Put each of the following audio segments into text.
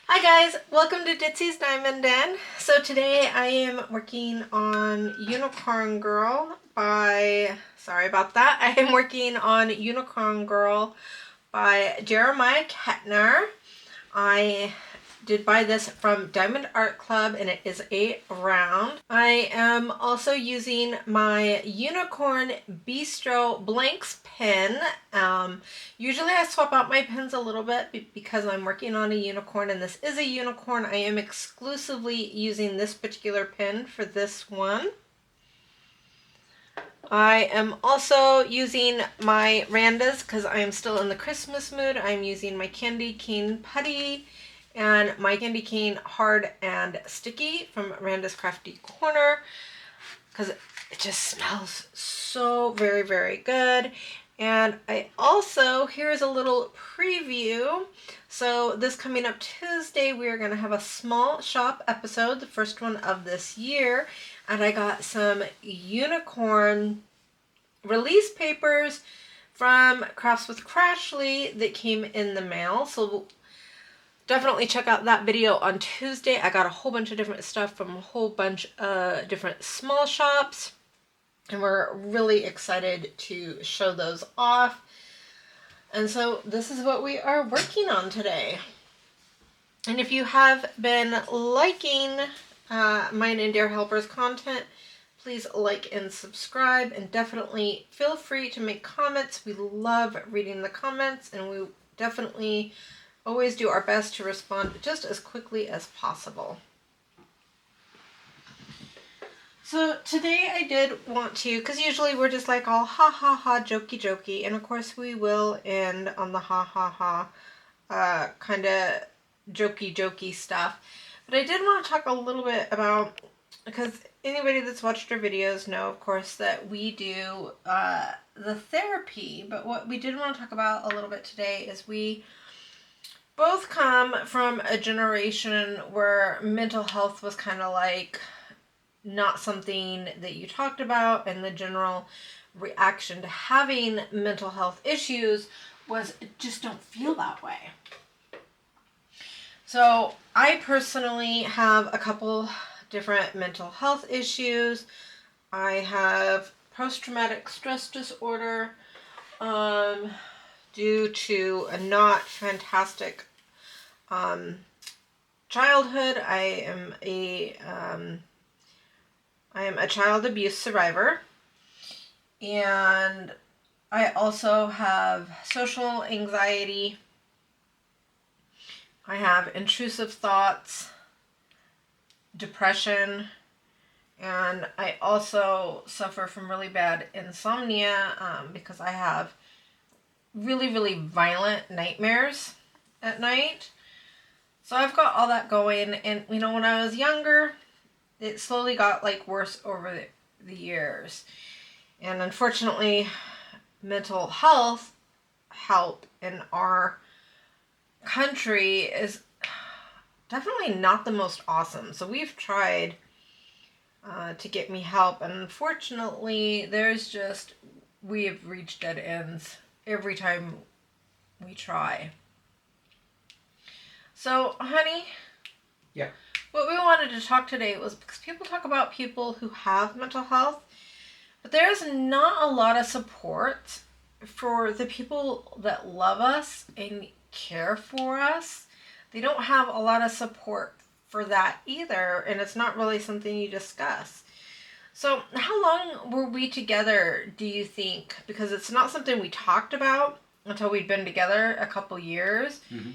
Hi guys, welcome to Ditsy's Diamond Den. So today I am working on Unicorn Girl by, sorry about that, I am working on Unicorn Girl by Jeremiah Kettner. I did buy this from Diamond Art Club and it is a round. I am also using my Unicorn Bistro Blanks pen. Usually I swap out my pens a little bit because I'm working on a unicorn and this is a unicorn. I am exclusively using this particular pen for this one. I am also using my Randas because I am still in the Christmas mood. I'm using my Candy Cane Putty and my Candy Cane Hard and Sticky from Randa's Crafty Corner because it just smells so very, very good. And I also, here's a little preview. So this coming up Tuesday, we are going to have a small shop episode, the first one of this year. And I got some unicorn release papers from Crafts with Crashly that came in the mail. So definitely check out that video on Tuesday. I got a whole bunch of different stuff from a whole bunch of different small shops. And we're really excited to show those off. And so this is what we are working on today. And if you have been liking mine and Dear Helper's content, please like and subscribe, and definitely feel free to make comments. We love reading the comments, and we definitely always do our best to respond just as quickly as possible. So today I did want to, because usually we're just like all ha ha ha, jokey jokey, and of course we will end on the ha ha ha kind of jokey jokey stuff. But I did want to talk a little bit about, because anybody that's watched our videos know, of course, that we do the therapy. But what we did want to talk about a little bit today is we both come from a generation where mental health was kind of like not something that you talked about, and the general reaction to having mental health issues was just don't feel that way. So I personally have a couple different mental health issues. I have post-traumatic stress disorder due to a not fantastic childhood. I am a child abuse survivor, and I also have social anxiety. I have intrusive thoughts, depression, and I also suffer from really bad insomnia because I have really, really violent nightmares at night. So I've got all that going, and when I was younger, it slowly got like worse over the years. And unfortunately, mental health help in our country is definitely not the most awesome. So we've tried to get me help, and unfortunately we have reached dead ends every time we try. So honey, yeah, what we wanted to talk today was because people talk about people who have mental health, but there's not a lot of support for the people that love us and care for us. They don't have a lot of support for that either, and it's not really something you discuss. So how long were we together, do you think? Because it's not something we talked about until we'd been together a couple years. Mm-hmm.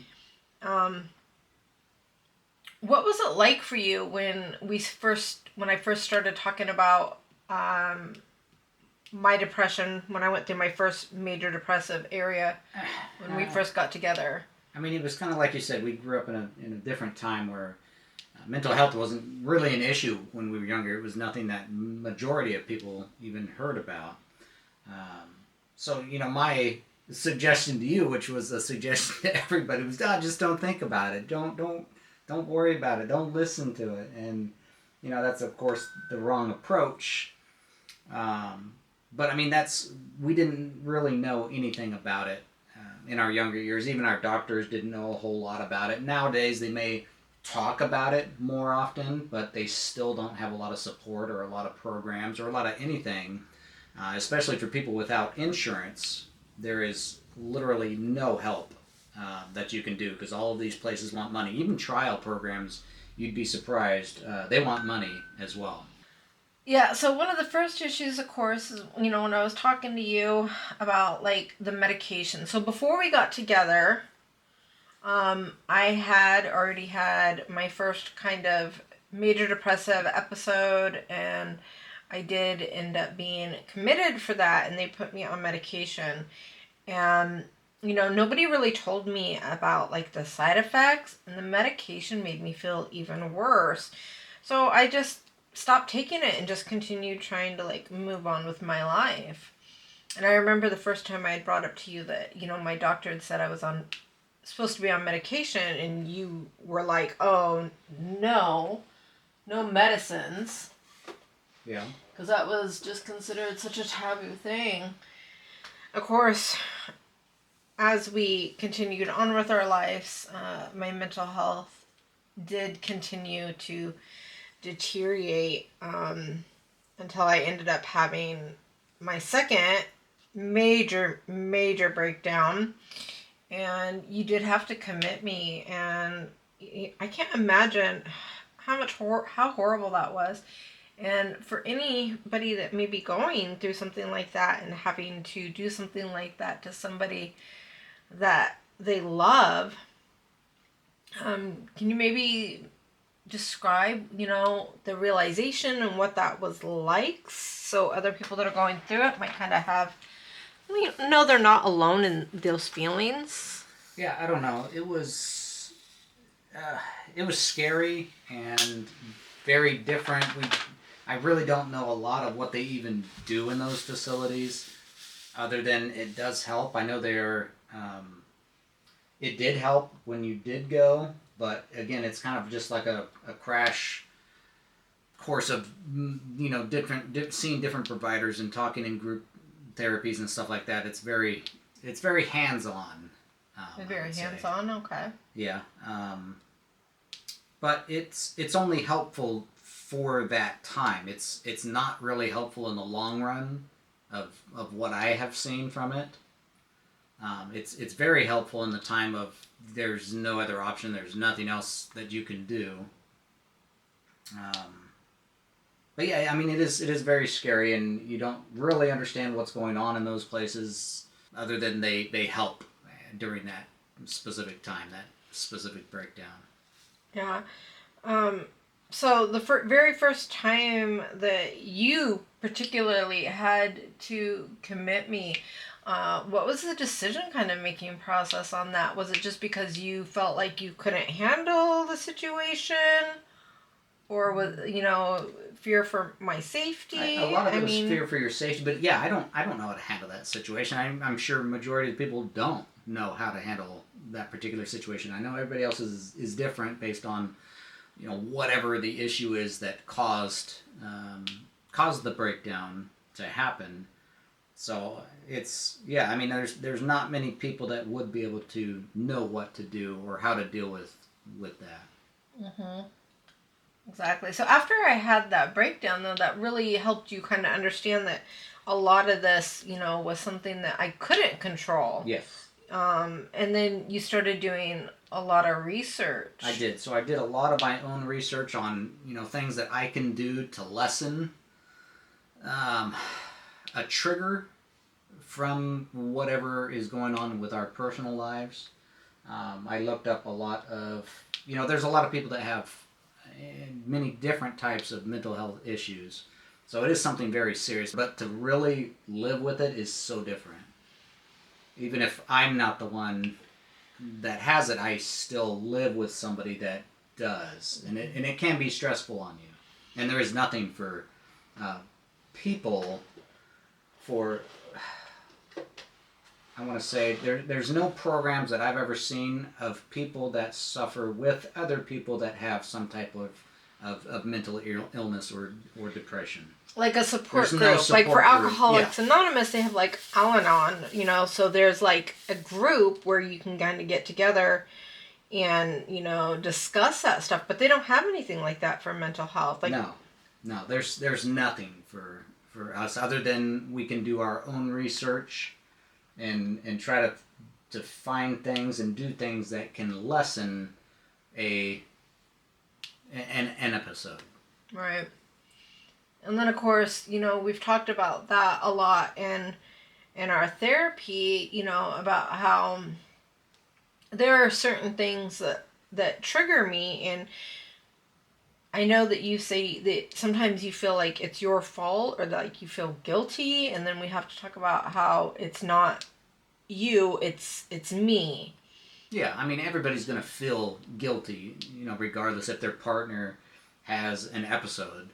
What was it like for you when I first started talking about my depression, when I went through my first major depressive area when we first got together? I mean, it was kind of like you said, we grew up in a different time where mental health wasn't really an issue when we were younger. It was nothing that majority of people even heard about. So, my suggestion to you, which was a suggestion to everybody, was just don't think about it. Don't worry about it. Don't listen to it. And, that's, of course, the wrong approach. But, I mean, we didn't really know anything about it in our younger years, even our doctors didn't know a whole lot about it. Nowadays, they may talk about it more often, but they still don't have a lot of support or a lot of programs or a lot of anything, especially for people without insurance. There is literally no help that you can do because all of these places want money. Even trial programs, you'd be surprised, they want money as well. Yeah, so one of the first issues, of course, is, when I was talking to you about, like, the medication. So before we got together, I had already had my first kind of major depressive episode, and I did end up being committed for that, and they put me on medication. And, nobody really told me about, like, the side effects, and the medication made me feel even worse. So I just stopped taking it and just continued trying to, like, move on with my life. And I remember the first time I had brought up to you that, my doctor had said I was supposed to be on medication, and you were like, "Oh, no medicines." Yeah. Because that was just considered such a taboo thing. Of course, as we continued on with our lives, my mental health did continue to deteriorate until I ended up having my second major breakdown. And you did have to commit me, and I can't imagine how horrible that was. And for anybody that may be going through something like that and having to do something like that to somebody that they love, can you maybe describe, the realization and what that was like, so other people that are going through it might kind of have, know they're not alone in those feelings? Yeah, I don't know. It was scary and very different. I really don't know a lot of what they even do in those facilities, other than it does help. I know it did help when you did go, but again, it's kind of just like a crash course of seeing different providers and talking in group therapies and stuff like that. It's very hands on. Very hands on. Okay. Yeah, but it's only helpful for that time. It's not really helpful in the long run of what I have seen from it. It's very helpful in the time of there's no other option. There's nothing else that you can do. But yeah, I mean, it is very scary, and you don't really understand what's going on in those places, other than they help during that specific time, that specific breakdown. Yeah. So the very first time that you particularly had to commit me, what was the decision kind of making process on that? Was it just because you felt like you couldn't handle the situation? Or was, fear for my safety? A lot of it was fear for your safety, but yeah, I don't know how to handle that situation. I'm sure majority of people don't know how to handle that particular situation. I know everybody else is different based on whatever the issue is that caused the breakdown to happen. So I mean, there's not many people that would be able to know what to do or how to deal with that. Mm-hmm. Exactly. So after I had that breakdown, though, that really helped you kind of understand that a lot of this, was something that I couldn't control. Yes. And then you started doing a lot of research. I did. So I did a lot of my own research on, things that I can do to lessen a trigger from whatever is going on with our personal lives. I looked up a lot of, there's a lot of people that have many different types of mental health issues. So it is something very serious, but to really live with it is so different. Even if I'm not the one that has it, I still live with somebody that does. And it can be stressful on you. And there is nothing for people I want to say, there's no programs that I've ever seen of people that suffer with other people that have some type of of mental illness or depression. Like a support There's group. no Like support for group, Alcoholics yeah. Anonymous, they have like Al-Anon, you know, so there's like a group where you can kind of get together and, you know, discuss that stuff, but they don't have anything like that for mental health. Like, No, there's nothing for us other than we can do our own research and try to find things and do things that can lessen an episode. right. And then, of course, you know, we've talked about that a lot in our therapy, you know, about how there are certain things that trigger me. And I know that you say that sometimes you feel like it's your fault or that, like, you feel guilty. And then we have to talk about how it's not you, it's me. Yeah, I mean everybody's gonna feel guilty, you know, regardless if their partner has an episode.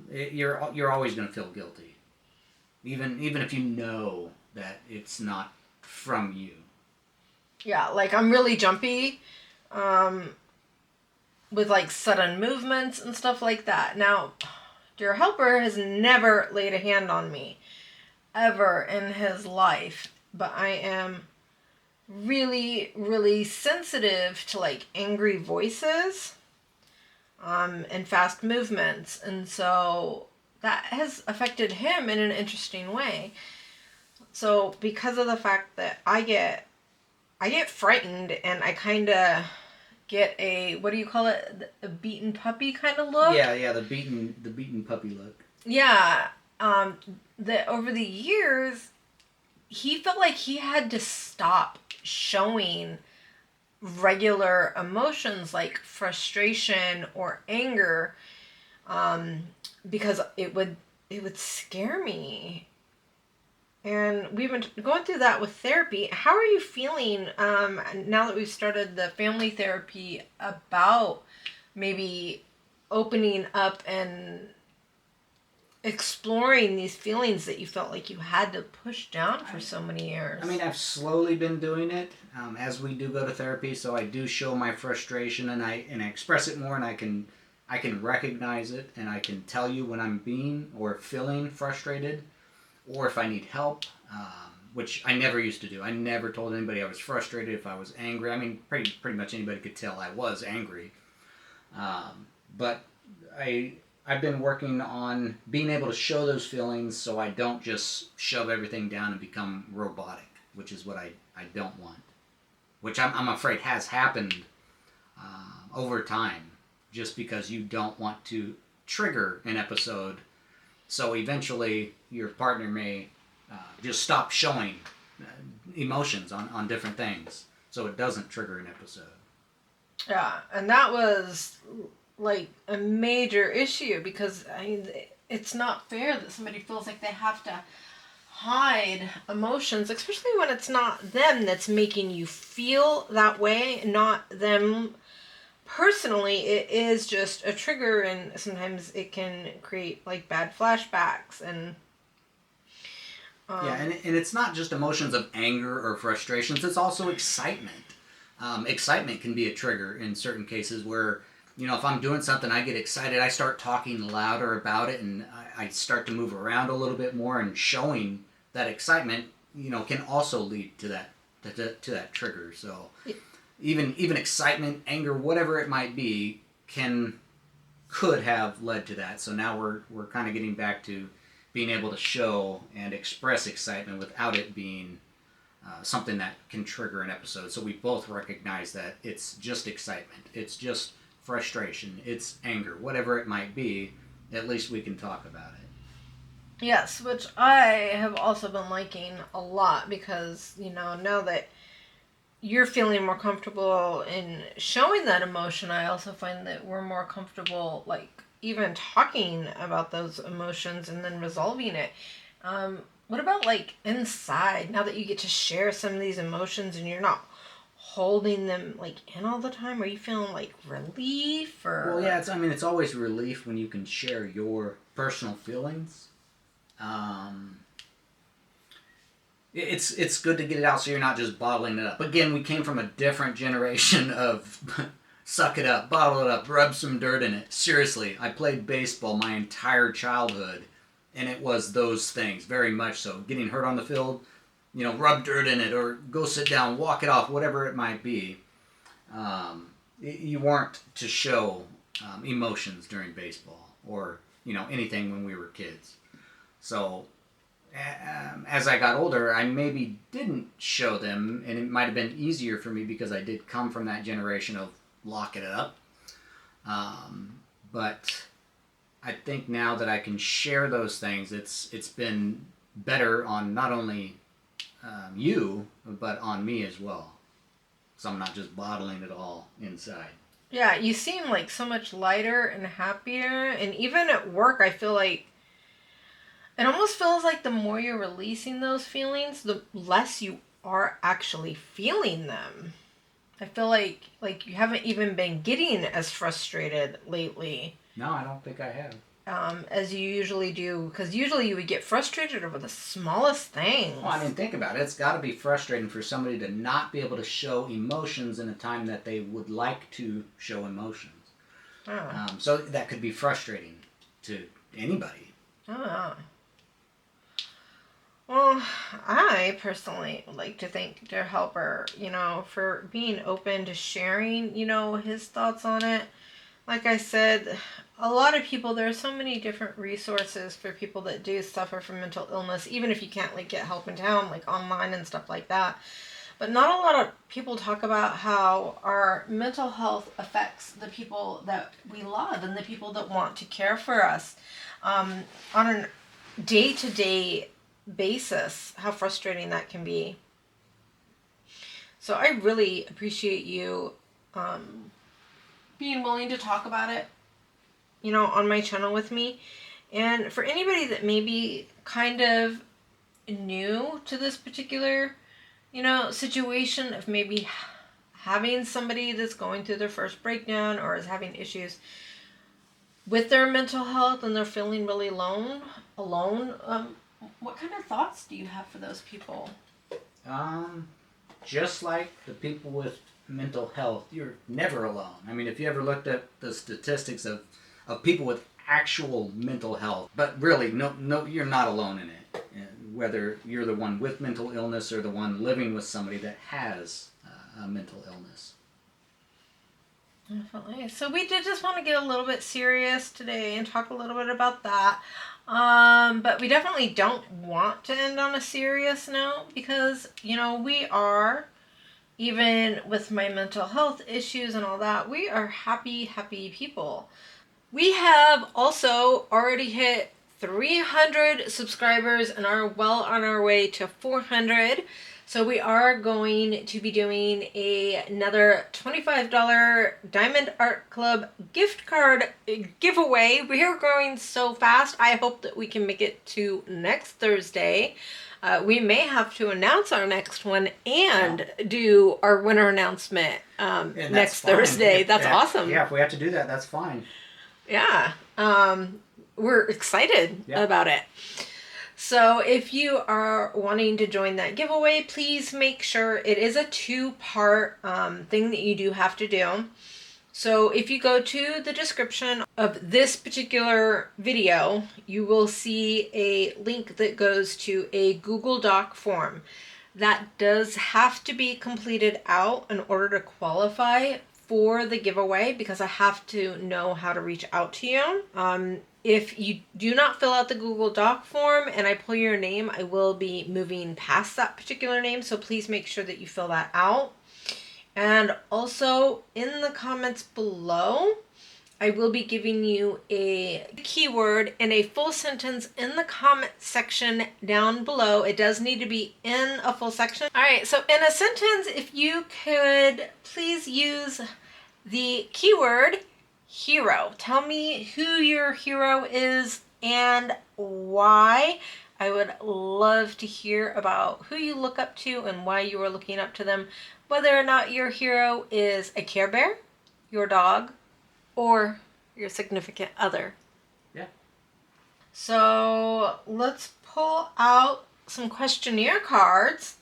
You're always gonna feel guilty, even if you know that it's not from you. Yeah, like I'm really jumpy. With like sudden movements and stuff like that. Now, Dear Helper has never laid a hand on me ever in his life, but I am really, really sensitive to like angry voices and fast movements, and so that has affected him in an interesting way. So because of the fact that I get frightened and I kind of get a, what do you call it, a beaten puppy kind of look. Yeah, the beaten puppy look. Yeah, that over the years he felt like he had to stop showing regular emotions like frustration or anger, because it would scare me. And we've been going through that with therapy. How are you feeling now that we've started the family therapy about maybe opening up and exploring these feelings that you felt like you had to push down for so many years? I mean, I've slowly been doing it as we do go to therapy, so I do show my frustration and I express it more, and I can recognize it, and I can tell you when I'm being or feeling frustrated, or if I need help, which I never used to do. I never told anybody I was frustrated if I was angry. I mean, pretty much anybody could tell I was angry. But I've been working on being able to show those feelings so I don't just shove everything down and become robotic, which is what I don't want. Which I'm afraid has happened over time, just because you don't want to trigger an episode. So eventually your partner may just stop showing emotions on different things so it doesn't trigger an episode. Yeah, and that was like a major issue because I mean, it's not fair that somebody feels like they have to hide emotions, especially when it's not them that's making you feel that way, not them personally. It is just a trigger, and sometimes it can create like bad flashbacks and yeah, and it's not just emotions of anger or frustrations, it's also excitement. Excitement can be a trigger in certain cases where, you know, if I'm doing something, I get excited, I start talking louder about it, and I start to move around a little bit more, and showing that excitement, you know, can also lead to that trigger. So even excitement, anger, whatever it might be, could have led to that. So now we're kind of getting back to being able to show and express excitement without it being something that can trigger an episode. So we both recognize that it's just excitement, it's just frustration, it's anger, whatever it might be. At least we can talk about it. yes, which I have also been liking a lot because, you know, now that you're feeling more comfortable in showing that emotion, I also find that we're more comfortable, like, even talking about those emotions and then resolving it. What about, like, inside, now that you get to share some of these emotions and you're not holding them, like, in all the time? Are you feeling, like, relief or... Well, yeah, it's always relief when you can share your personal feelings. It's good to get it out so you're not just bottling it up. Again, we came from a different generation of suck it up, bottle it up, rub some dirt in it. Seriously, I played baseball my entire childhood, and it was those things, very much so. Getting hurt on the field, rub dirt in it, or go sit down, walk it off, whatever it might be. You weren't to show emotions during baseball or, anything when we were kids. So as I got older, I maybe didn't show them, and it might have been easier for me because I did come from that generation of lock it up. But I think now that I can share those things, it's been better on not only you, but on me as well. So I'm not just bottling it all inside. Yeah, you seem like so much lighter and happier. And even at work, I feel like it almost feels like the more you're releasing those feelings, the less you are actually feeling them. I feel like you haven't even been getting as frustrated lately. No, I don't think I have. As you usually do, because usually you would get frustrated over the smallest things. Well, I mean, think about it. It's got to be frustrating for somebody to not be able to show emotions in a time that they would like to show emotions. Oh. So that could be frustrating to anybody. Oh. Well, I personally would like to thank Dear Helper, for being open to sharing, his thoughts on it. Like I said, a lot of people, there are so many different resources for people that do suffer from mental illness, even if you can't get help in town, like online and stuff like that. But not a lot of people talk about how our mental health affects the people that we love and the people that want to care for us on a day-to-day basis, how frustrating that can be. So I really appreciate you being willing to talk about it, on my channel with me. And for anybody that may be kind of new to this particular, situation of maybe having somebody that's going through their first breakdown or is having issues with their mental health and they're feeling really alone, what kind of thoughts do you have for those people? Just like the people with mental health, you're never alone. I mean, if you ever looked at the statistics of people with actual mental health, but really, no, you're not alone in it. Whether you're the one with mental illness or the one living with somebody that has a mental illness. Definitely. So we did just want to get a little bit serious today and talk a little bit about that. But we definitely don't want to end on a serious note because, we are, even with my mental health issues and all that, we are happy people. We have also already hit 300 subscribers and are well on our way to 400. So we are going to be doing another $25 Diamond Art Club gift card giveaway. We are going so fast. I hope that we can make it to next Thursday. We may have to announce our next one and do our winner announcement next Thursday. That's awesome. Yeah, if we have to do that, that's fine. Yeah. We're excited about it. So if you are wanting to join that giveaway, please make sure it is a 2-part thing that you do have to do. So if you go to the description of this particular video, you will see a link that goes to a Google Doc form. That does have to be completed out in order to qualify for the giveaway because I have to know how to reach out to you. If you do not fill out the Google Doc form and I pull your name, I will be moving past that particular name. So please make sure that you fill that out. And also in the comments below, I will be giving you a keyword and a full sentence in the comment section down below. It does need to be in a full section. All right, so in a sentence, if you could please use the keyword hero. Tell me who your hero is and why. I would love to hear about who you look up to and why you are looking up to them. Whether or not your hero is a Care Bear, your dog, or your significant other. Yeah. So let's pull out some questionnaire cards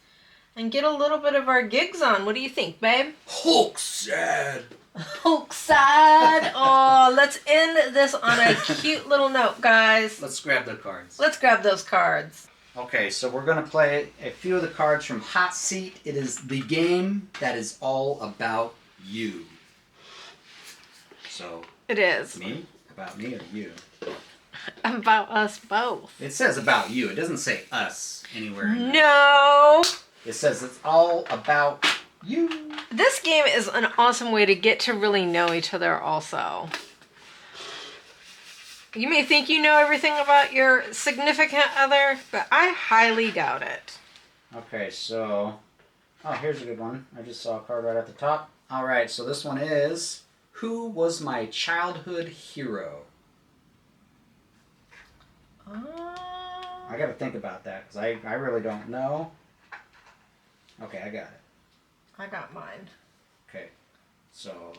and get a little bit of our gigs on. What do you think, babe? Hulk sad. Poke sad. Oh, let's end this on a cute little note, guys. Let's grab the cards. Let's grab those cards. Okay, so we're going to play a few of the cards from Hot Seat. It is the game that is all about you. So, It is. me? About me or you? About us both. It says about you. It doesn't say us anywhere. In No. It says it's all about you. This game is an awesome way to get to really know each other also. You may think you know everything about your significant other, but I highly doubt it. Okay, so... Oh, here's a good one. I just saw a card right at the top. Alright, so this one is... Who was my childhood hero? I gotta think about that, because I really don't know. Okay, I got it. I got mine. Okay, so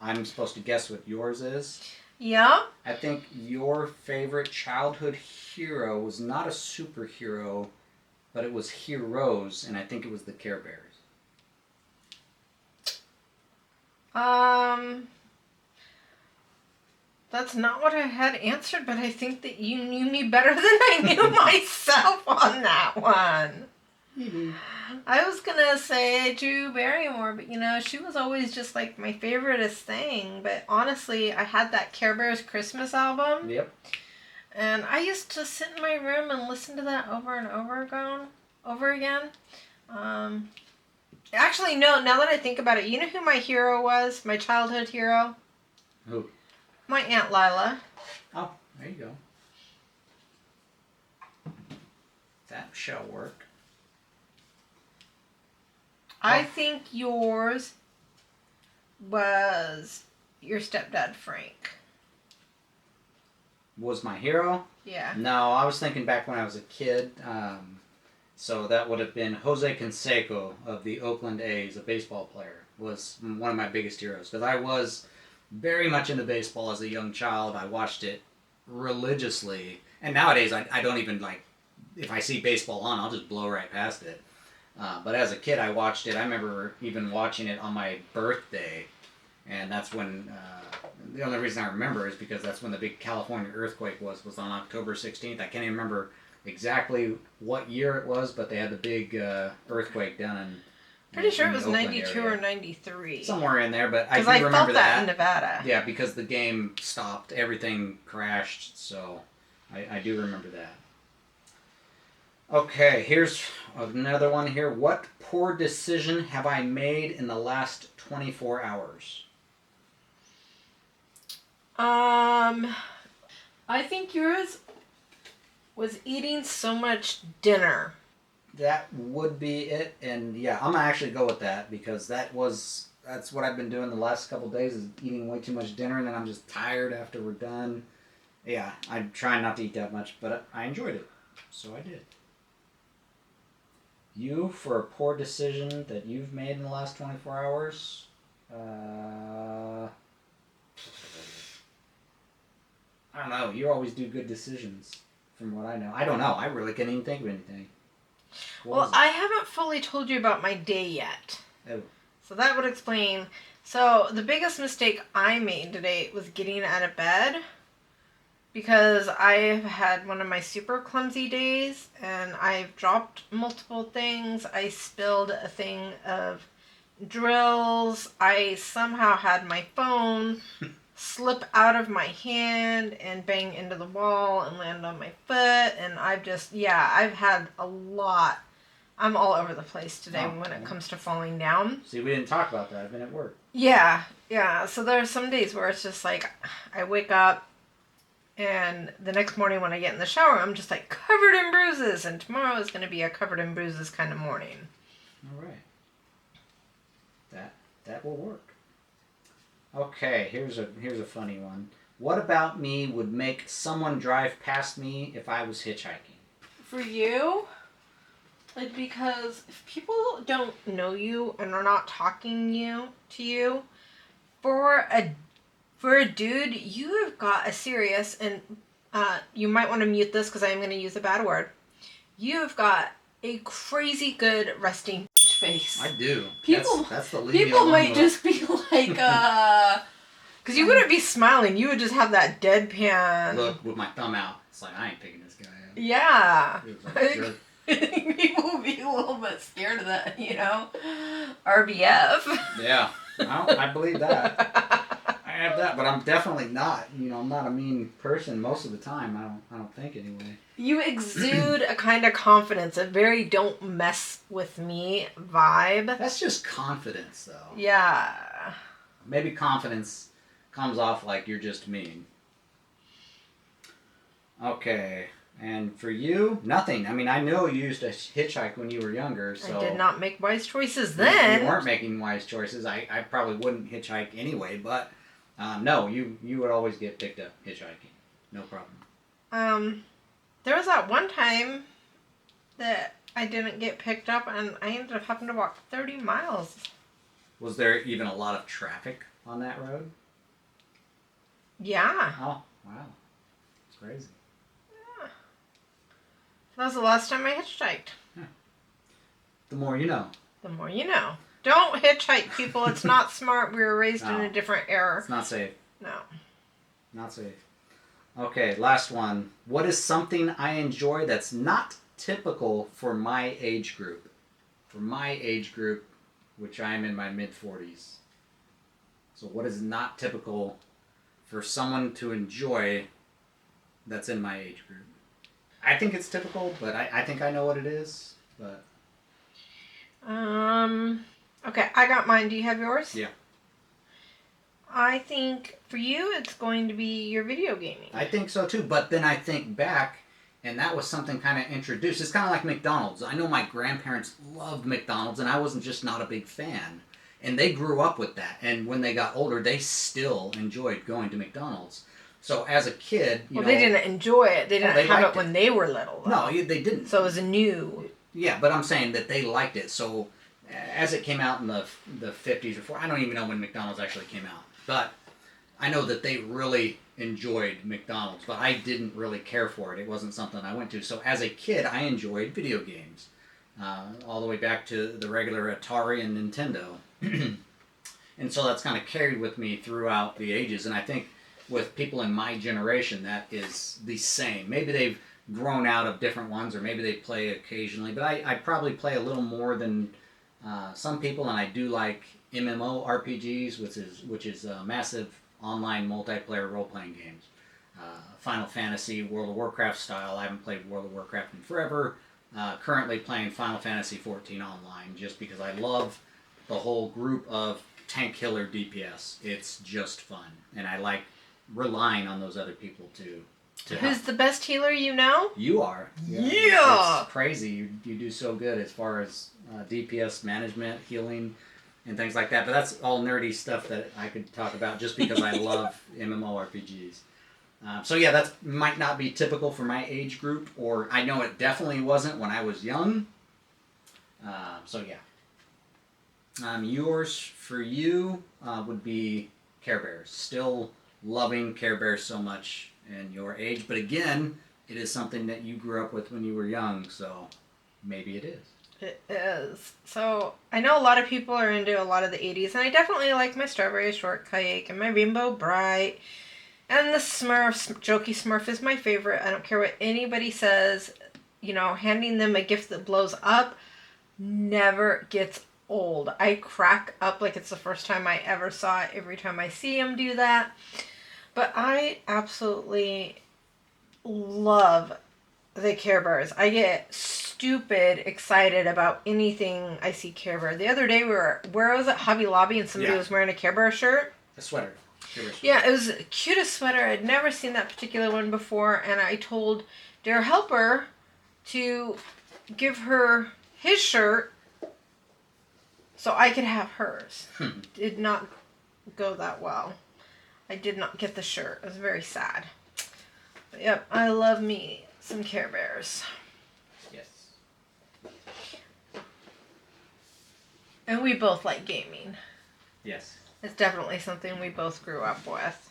I'm supposed to guess what yours is? Yeah? I think your favorite childhood hero was not a superhero, but it was heroes, and I think it was the Care Bears. That's not what I had answered, but I think that you knew me better than I knew myself on that one. Mm-hmm. I was gonna say Drew Barrymore, but you know, she was always just like my favoriteest thing. But honestly, I had that Care Bears Christmas album. Yep. And I used to sit in my room and listen to that over and over again. Actually, no, now that I think about it, you know who my hero was? My childhood hero? Who? My Aunt Lila. Oh, there you go. That shall work. I think yours was your stepdad, Frank. Was my hero? Yeah. No, I was thinking back when I was a kid. So that would have been Jose Canseco of the Oakland A's, a baseball player, was one of my biggest heroes. Because I was very much into baseball as a young child. I watched it religiously. And nowadays, I don't even, like, if I see baseball on, I'll just blow right past it. But as a kid, I watched it. I remember even watching it on my birthday. And that's when, the only reason I remember is because that's when the big California earthquake was on October 16th. I can't even remember exactly what year it was, but they had the big earthquake down in Pretty sure it was Oakland 92 area. or 93. Somewhere in there, but I do Because I remember felt that in Nevada. Yeah, because the game stopped. Everything crashed, so I do remember that. Okay, here's another one here. What poor decision have I made in the last 24 hours? I think yours was eating so much dinner. That would be it, and yeah, I'm gonna actually go with that because that's what I've been doing the last couple days is eating way too much dinner, and then I'm just tired after we're done. Yeah, I'm trying not to eat that much, but I enjoyed it, so I did. You, for a poor decision that you've made in the last 24 hours, I don't know. You always do good decisions, from what I know. I don't know. I really can't even think of anything. Well, I haven't fully told you about my day yet. Oh. So that would explain. So the biggest mistake I made today was getting out of bed because I've had one of my super clumsy days and I've dropped multiple things. I spilled a thing of drills. I somehow had my phone slip out of my hand and bang into the wall and land on my foot, and I've had a lot. I'm all over the place today when it comes to falling down. See, we didn't talk about that. I've been at work. Yeah. So there are some days where it's just like I wake up and the next morning when I get in the shower, I'm just like covered in bruises, and tomorrow is going to be a covered in bruises kind of morning. All right. That will work. Okay, here's a funny one. What about me would make someone drive past me if I was hitchhiking? For you, like, because if people don't know you and are not talking to you, for a dude, you have got a serious, and you might want to mute this because I am going to use a bad word. You have got a crazy good resting face. I do. People, that's the leave me people alone might look. just be like, because you wouldn't be smiling. You would just have that deadpan look with my thumb out. It's like, I ain't picking this guy up. Yeah. It was like, jerk. People would be a little bit scared of that, you know? RBF. Yeah, I believe that. I have that, but I'm definitely not. You know, I'm not a mean person most of the time. I don't think anyway. You exude a kind of confidence, a very don't mess with me vibe. That's just confidence, though. Yeah. Maybe confidence comes off like you're just mean. Okay. And for you, nothing. I mean, I know you used to hitchhike when you were younger, so... I did not make wise choices then. You weren't making wise choices. I probably wouldn't hitchhike anyway, but no, you would always get picked up hitchhiking. No problem. There was that one time that I didn't get picked up and I ended up having to walk 30 miles. Was there even a lot of traffic on that road? Yeah. Oh, wow. It's crazy. That was the last time I hitchhiked. The more you know. The more you know. Don't hitchhike, people. It's not smart. We were raised in a different era. It's not safe. No. Not safe. Okay, last one. What is something I enjoy that's not typical for my age group? For my age group, which I am in my mid-40s. So what is not typical for someone to enjoy that's in my age group? I think it's typical, but I think I know what it is. But okay, I got mine. Do you have yours? yeah. I think for you it's going to be your video gaming. I think so too, but then I think back, and that was something kind of introduced. It's kind of like McDonald's. I know my grandparents loved McDonald's, and I wasn't just not a big fan. And they grew up with that, and when they got older, they still enjoyed going to McDonald's. So as a kid, you know... they didn't enjoy it. They didn't have it when they were little. Though. No, they didn't. So it was new. Yeah, but I'm saying that they liked it. So as it came out in the 50s or 40s, I don't even know when McDonald's actually came out. But I know that they really enjoyed McDonald's, but I didn't really care for it. It wasn't something I went to. So as a kid, I enjoyed video games. All the way back to the regular Atari and Nintendo. And so that's kind of carried with me throughout the ages. And I think with people in my generation, that is the same. Maybe they've grown out of different ones, or maybe they play occasionally. But I probably play a little more than some people, and I do like MMORPGs, which is massive online multiplayer role-playing games. Final Fantasy, World of Warcraft style. I haven't played World of Warcraft in forever. Currently playing Final Fantasy 14 online, just because I love the whole group of tank killer DPS. It's just fun, and I like relying on those other people to Who's help. the best healer you know? You are. Yeah! It's crazy. You do so good as far as DPS management, healing, and things like that. But that's all nerdy stuff that I could talk about just because I love MMORPGs. So yeah, that might not be typical for my age group, or I know it definitely wasn't when I was young. So yeah. Yours for you would be Care Bears. Still loving Care Bears so much in your age, but again, it is something that you grew up with when you were young, so maybe it is. It is. So, I know a lot of people are into a lot of the 80s, and I definitely like my Strawberry Shortcake and my Rainbow Bright. And the Smurf, Jokey Smurf is my favorite. I don't care what anybody says. You know, handing them a gift that blows up never gets old. I crack up like it's the first time I ever saw it every time I see him do that. But I absolutely love the Care Bears. I get stupid excited about anything I see Care Bear. The other day where was it? Hobby Lobby, and somebody was wearing a Care Bear shirt. A sweater. Care Bear sweater. Yeah, it was the cutest sweater. I'd never seen that particular one before, and I told their helper to give her his shirt so I could have hers. Did not go that well. I did not get the shirt. It was very sad. But yep, I love me some Care Bears. Yes. And we both like gaming. Yes. It's definitely something we both grew up with.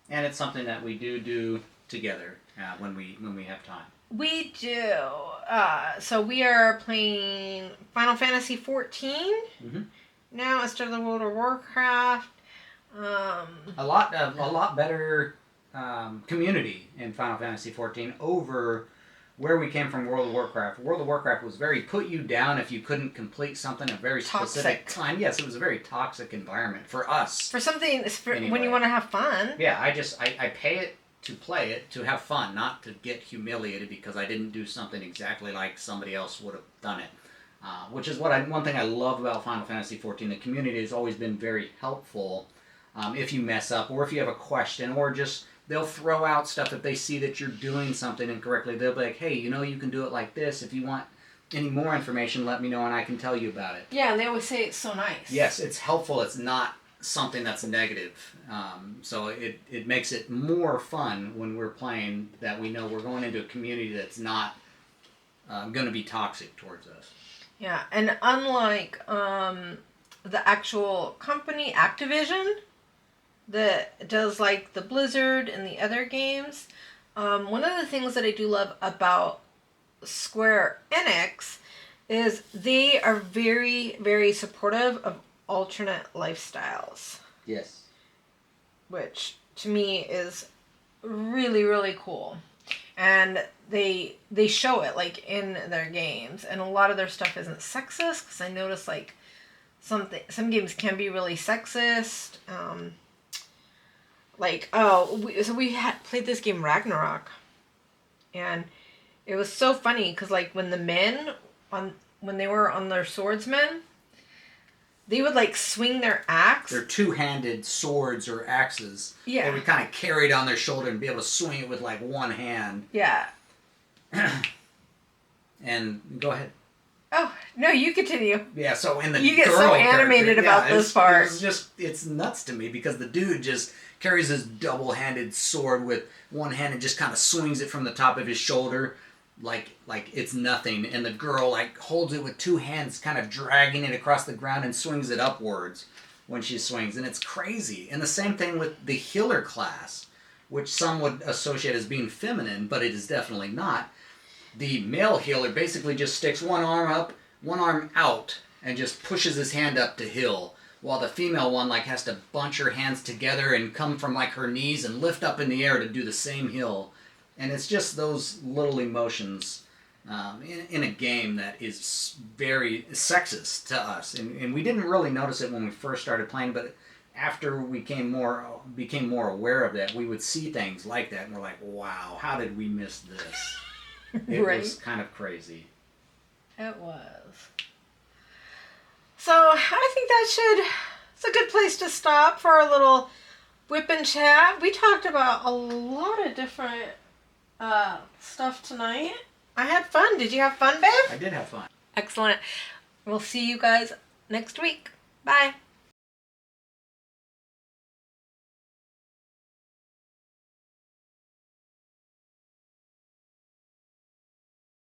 And it's something that we do together when we have time. We do. So we are playing Final Fantasy 14 now instead of the World of Warcraft. A lot better community in Final Fantasy 14 over where we came from World of Warcraft. World of Warcraft was very put you down if you couldn't complete something at a very specific time. Yes, it was a very toxic environment for us. For something anyway. when you want to have fun. Yeah, I pay it to play it to have fun, not to get humiliated because I didn't do something exactly like somebody else would have done it. Which is one thing I love about Final Fantasy 14. The community has always been very helpful. If you mess up, or if you have a question, or just they'll throw out stuff if they see that you're doing something incorrectly. They'll be like, hey, you can do it like this. If you want any more information, let me know and I can tell you about it. Yeah, and they always say it's so nice. Yes, it's helpful. It's not something that's negative. So it makes it more fun when we're playing that we know we're going into a community that's not going to be toxic towards us. Yeah, and unlike the actual company, Activision, that does like the Blizzard and the other games, one of the things that I do love about Square Enix is they are very, very supportive of alternate lifestyles. Yes. Which to me is really, really cool. And they show it like in their games, and a lot of their stuff isn't sexist, because I notice like some games can be really sexist. We had played this game Ragnarok, and it was so funny because like when the men when they were on their swordsmen, they would like swing their axe. They're two-handed swords or axes. Yeah. They would kind of carry it on their shoulder and be able to swing it with like one hand. Yeah. And go ahead. Oh no, you continue. Yeah, so in the you get so animated about this part. It's nuts to me because the dude just carries his double-handed sword with one hand and just kind of swings it from the top of his shoulder like it's nothing, and the girl like holds it with two hands, kind of dragging it across the ground and swings it upwards when she swings, and it's crazy. And the same thing with the healer class, which some would associate as being feminine, but it is definitely not. The male healer basically just sticks one arm up, one arm out, and just pushes his hand up to heal, while the female one like has to bunch her hands together and come from like her knees and lift up in the air to do the same heal. And it's just those little emotions in a game that is very sexist to us. And we didn't really notice it when we first started playing, but after we became more aware of that, we would see things like that, and we're like, wow, how did we miss this? It right. was kind of crazy. It was. So I think it's a good place to stop for our little whip and chat. We talked about a lot of different stuff tonight. I had fun. Did you have fun, babe? I did have fun. Excellent. We'll see you guys next week. Bye.